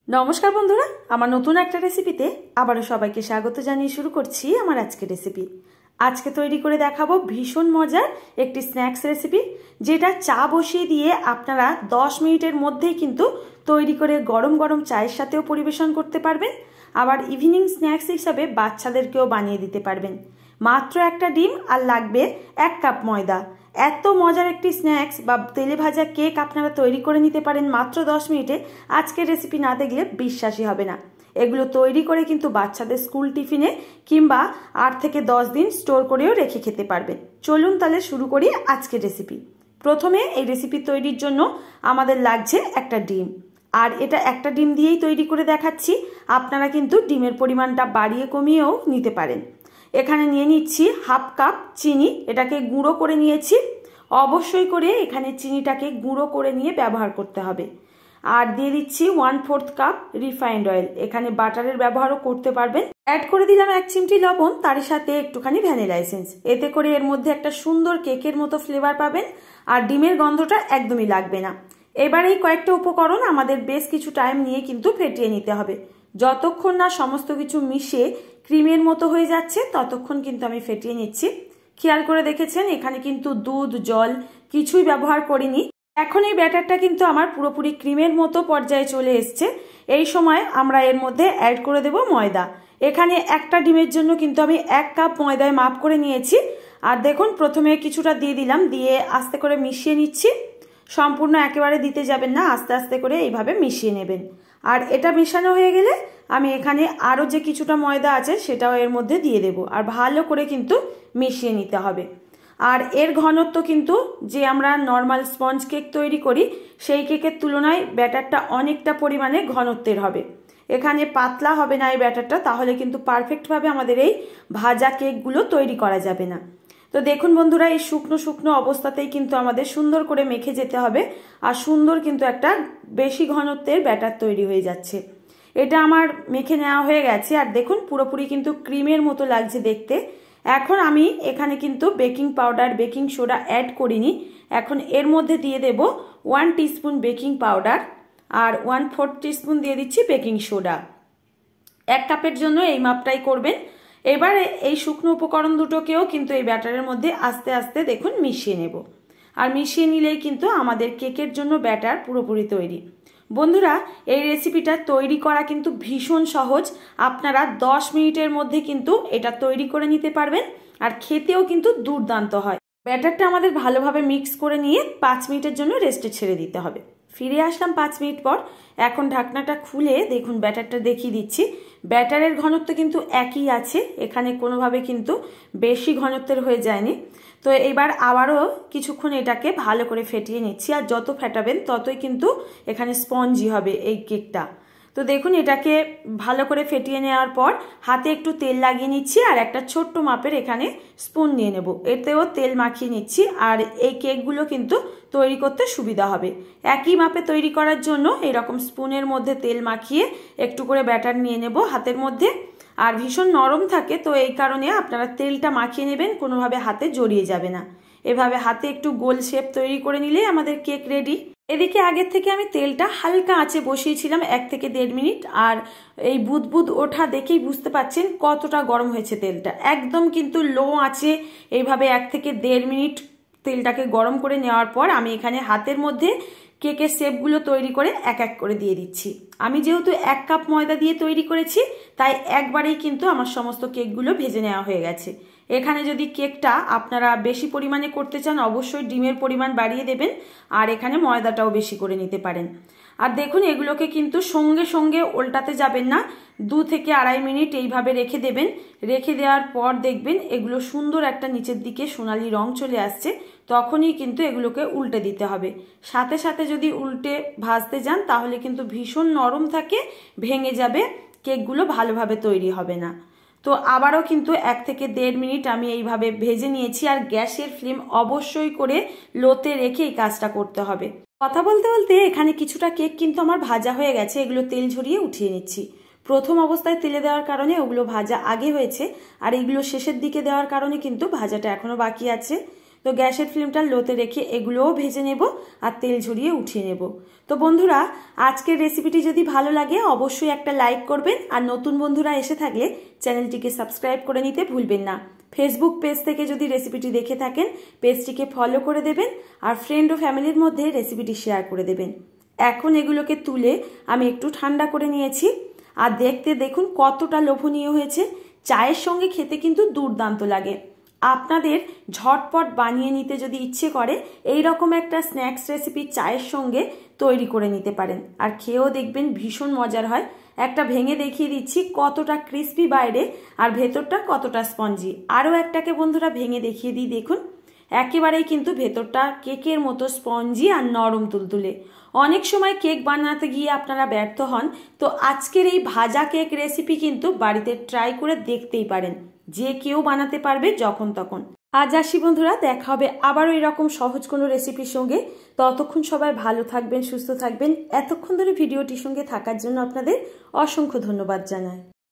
নমস্কার বন্ধুরা, আমার নতুন একটা রেসিপিতে আবারও সবাইকে স্বাগত জানিয়ে শুরু করছি আমার আজকের রেসিপি। আজকে তৈরি করে দেখাবো ভীষণ মজার একটি স্ন্যাক্স রেসিপি, যেটা চা বসিয়ে দিয়ে আপনারা 10 মিনিটের মধ্যেই কিন্তু তৈরি করে গরম গরম চায়ের সাথেও পরিবেশন করতে পারবেন। আবার ইভিনিং স্ন্যাক্স হিসাবে বাচ্চাদেরকেও বানিয়ে দিতে পারবেন। মাত্র একটা ডিম আর লাগবে 1 কাপ ময়দা। এত মজার একটি স্ন্যাক্স বা তেলে ভাজা কেক আপনারা তৈরি করে নিতে পারেন মাত্র 10 মিনিটে। আজকের রেসিপি না দেখলে বিশ্বাসই হবে না। এগুলো তৈরি করে কিন্তু বাচ্চাদের স্কুল টিফিনে কিংবা 8 থেকে 10 দিন স্টোর করেও রেখে খেতে পারবেন। চলুন তাহলে শুরু করি আজকের রেসিপি। প্রথমে এই রেসিপি তৈরির জন্য আমাদের লাগছে একটা ডিম, আর এটা একটা ডিম দিয়েই তৈরি করে দেখাচ্ছি। আপনারা কিন্তু ডিমের পরিমাণটা বাড়িয়ে কমিয়েও নিতে পারেন। এখানে নিয়ে নিচ্ছি 1/2 কাপ চিনি, এটাকে গুঁড়ো করে নিয়েছি। অবশ্যই করে এখানে চিনিটাকে গুঁড়ো করে নিয়ে ব্যবহার করতে হবে। আর দিয়ে দিচ্ছি 1/4 কাপ রিফাইন্ড অয়েল, এখানে বাটারের ব্যবহারও করতে পারবেন। অ্যাড করে দিলাম 1 চিমটি লবণ, তার সাথে একটুখানি ভ্যানিলা এসেন্স। এতে করে এর মধ্যে একটা সুন্দর কেকের মতো ফ্লেভার পাবেন, আর ডিমের গন্ধটা একদমই লাগবে না। এবার এই কয়েকটা উপকরণ আমাদের বেশ কিছু টাইম নিয়ে কিন্তু ফেটিয়ে নিতে হবে। যতক্ষণ না সমস্ত কিছু মিশে ক্রিমের মতো হয়ে যাচ্ছে ততক্ষণ কিন্তু আমি ফেটিয়ে নিচ্ছি। খেয়াল করে দেখেছেন এখানে কিন্তু দুধ, জল কিছুই ব্যবহার করিনি। এখন এই ব্যাটারটা কিন্তু আমার পুরোপুরি ক্রিমের মতো পর্যায়ে চলে এসছে। এই সময় আমরা এর মধ্যে অ্যাড করে দেব ময়দা। এখানে একটা ডিমের জন্য কিন্তু আমি 1 কাপ ময়দায় মাপ করে নিয়েছি। আর দেখুন প্রথমে কিছুটা দিয়ে দিলাম, দিয়ে আস্তে করে মিশিয়ে নিচ্ছি। সম্পূর্ণ একেবারে দিতে যাবেন না, আস্তে আস্তে করে এইভাবে মিশিয়ে নেবেন। আর এটা মেশানো হয়ে গেলে আমি এখানে আরও যে কিছুটা ময়দা আছে সেটাও এর মধ্যে দিয়ে দেব, আর ভালো করে কিন্তু মিশিয়ে নিতে হবে। আর এর ঘনত্ব কিন্তু যে আমরা নর্মাল স্পঞ্জ কেক তৈরি করি সেই কেকের তুলনায় ব্যাটারটা অনেকটা পরিমাণে ঘনত্বের হবে। এখানে পাতলা হবে না এই ব্যাটারটা, তাহলে কিন্তু পারফেক্টভাবে আমাদের এই ভাজা কেকগুলো তৈরি করা যাবে না। তো দেখুন বন্ধুরা, এই শুকনো শুকনো অবস্থাতেই কিন্তু আমাদের সুন্দর করে মেখে যেতে হবে, আর সুন্দর কিন্তু একটা বেশি ঘনত্বের ব্যাটার তৈরি হয়ে যাচ্ছে। এটা আমার মেখে নেওয়া হয়ে গেছে, আর দেখুন পুরোপুরি কিন্তু ক্রিমের মতো লাগছে দেখতে। এখন আমি এখানে কিন্তু baking powder, baking soda add করিনি। এখন এর মধ্যে দিয়ে দেব 1 টিস্পুন বেকিং পাউডার আর 1/4 টিস্পুন দিয়ে দিচ্ছি বেকিং সোডা। 1 কাপের জন্য এই মাপটাই করবেন। এবারে এই শুকনো উপকরণ দুটোকেও কিন্তু এই ব্যাটারের মধ্যে আস্তে আস্তে দেখুন মিশিয়ে নেব। আর মিশিয়ে নিলেই কিন্তু আমাদের কেকের জন্য ব্যাটার পুরোপুরি তৈরি। বন্ধুরা, এই রেসিপিটা তৈরি করা কিন্তু ভীষণ সহজ। আপনারা 10 মিনিটের মধ্যে কিন্তু এটা তৈরি করে নিতে পারবেন, আর খেতেও কিন্তু দুর্দান্ত হয়। ব্যাটারটা আমাদের ভালোভাবে মিক্স করে নিয়ে 5 মিনিটের জন্য রেস্টে ছেড়ে দিতে হবে। ফিরে আসলাম 5 মিনিট পর। এখন ঢাকনাটা খুলে দেখুন ব্যাটারটা দেখিয়ে দিচ্ছি। ব্যাটারের ঘনত্ব কিন্তু একই আছে, এখানে কোনোভাবে কিন্তু বেশি ঘনত্বের হয়ে যায়নি। তো এবার আবারও কিছুক্ষণ এটাকে ভালো করে ফেটিয়ে নিচ্ছি, আর যত ফেটাবেন ততই কিন্তু এখানে স্পঞ্জি হবে এই কেকটা। তো দেখুন এটাকে ভালো করে ফেটিয়ে নেওয়ার পর হাতে একটু তেল লাগিয়ে নিচ্ছি, আর একটা ছোট্ট মাপের এখানে স্পুন নিয়ে নেব, এতেও তেল মাখিয়ে নিচ্ছি। আর এই কেকগুলো কিন্তু তৈরি করতে সুবিধা হবে। একই মাপে তৈরি করার জন্য এরকম স্পুনের মধ্যে তেল মাখিয়ে একটু করে ব্যাটার নিয়ে নেব হাতের মধ্যে। আর ভীষণ নরম থাকে, তো এই কারণে আপনারা তেলটা মাখিয়ে নেবেন, কোনোভাবে হাতে জড়িয়ে যাবে না। এভাবে হাতে একটু গোল শেপ তৈরি করে নিলেই আমাদের কেক রেডি। এদিকে আগের থেকে আমি তেলটা হালকা আঁচে বসিয়েছিলাম 1 থেকে 1.5 মিনিট, আর এই বুদবুদ ওঠা দেখেই বুঝতে পারছেন কতটা গরম হয়েছে তেলটা। একদম কিন্তু লো আঁচে এইভাবে 1 থেকে 1.5 মিনিট তেলটাকে গরম করে নেওয়ার পর আমি এখানে হাতের মধ্যে কেকের শেপগুলো তৈরি করে এক এক করে দিয়ে দিচ্ছি। আমি যেহেতু 1 কাপ ময়দা দিয়ে তৈরি করেছি, তাই একবারেই কিন্তু আমার সমস্ত কেকগুলো ভেজে নেওয়া হয়ে গেছে। এখানে যদি কেকটা আপনারা বেশি পরিমাণে করতে চান অবশ্যই ডিমের পরিমাণ বাড়িয়ে দেবেন, আর এখানে ময়দাটাও বেশি করে নিতে পারেন। আর দেখুন এগুলোকে কিন্তু সঙ্গে সঙ্গে উল্টাতে যাবেন না, 2 থেকে 2.5 মিনিট এইভাবে রেখে দেবেন। রেখে দেওয়ার পর দেখবেন এগুলো সুন্দর একটা নিচের দিকে সোনালি রং চলে আসছে, তখনই কিন্তু এগুলোকে উল্টে দিতে হবে। সাথে সাথে যদি উল্টে ভাজতে যান তাহলে কিন্তু ভীষণ নরম থাকে, ভেঙে যাবে, কেকগুলো ভালোভাবে তৈরি হবে না। তো আবারও কিন্তু 1 থেকে 1.5 মিনিট আমি এইভাবে ভেজে নিয়েছি, আর গ্যাসের ফ্লেম অবশ্যই করে লোতে রেখে এই কাজটা করতে হবে। কথা বলতে বলতে এখানে কিছুটা কেক কিন্তু আমার ভাজা হয়ে গেছে, এগুলো তেল ঝরিয়ে উঠিয়ে নিচ্ছি। প্রথম অবস্থায় তেলে দেওয়ার কারণে ওগুলো ভাজা আগে হয়েছে, আর এগুলো শেষের দিকে দেওয়ার কারণে কিন্তু ভাজাটা এখনো বাকি আছে। তো তো গ্যাসের ফ্লেমটা লোতে রেখে এগুলোও ভেজে নেব আর তেল ঝরিয়ে উঠিয়ে নেব। তো বন্ধুরা, আজকের রেসিপিটি যদি ভালো লাগে অবশ্যই একটা লাইক করবেন, আর নতুন বন্ধুরা এসে থাকলে চ্যানেলটিকে সাবস্ক্রাইব করে নিতে ভুলবেন না। ফেসবুক পেজ থেকে যদি রেসিপিটি দেখে থাকেন পেজটিকে ফলো করে দেবেন, আর ফ্রেন্ড ও ফ্যামিলির মধ্যে রেসিপিটি শেয়ার করে দেবেন। এখন এগুলোকে তুলে আমি একটু ঠান্ডা করে নিয়েছি, আর দেখতে দেখুন কতটা লোভনীয় হয়েছে। চায়ের সঙ্গে খেতে কিন্তু দুর্দান্ত লাগে। আপনাদের ঝটপট বানিয়ে নিতে যদি ইচ্ছে করে এই রকম একটা স্ন্যাক্স রেসিপি চায়ের সঙ্গে তৈরি করে নিতে পারেন, আর খেয়েও দেখবেন ভীষণ মজার হয়। একটা ভেঙে দেখিয়ে দিচ্ছি কতটা ক্রিস্পি বাইরে আর ভেতরটা কতটা স্পঞ্জি। আরও একটাকে বন্ধুরা ভেঙে দেখিয়ে দিই, দেখুন একেবারেই কিন্তু ভেতরটা কেকের মতো স্পঞ্জি আর নরম তুলতুলে। অনেক সময় কেক বানাতে গিয়ে আপনারা ব্যর্থ হন, তো আজকের এই ভাজা কেক রেসিপি কিন্তু বাড়িতে ট্রাই করে দেখতেই পারেন, যে কেউ বানাতে পারবে যখন তখন। আজ আসি বন্ধুরা, দেখা হবে আবারও এরকম সহজ কোনো রেসিপির সঙ্গে। ততক্ষণ সবাই ভালো থাকবেন, সুস্থ থাকবেন। এতক্ষণ ধরে ভিডিওটির সঙ্গে থাকার জন্য আপনাদের অসংখ্য ধন্যবাদ জানাই।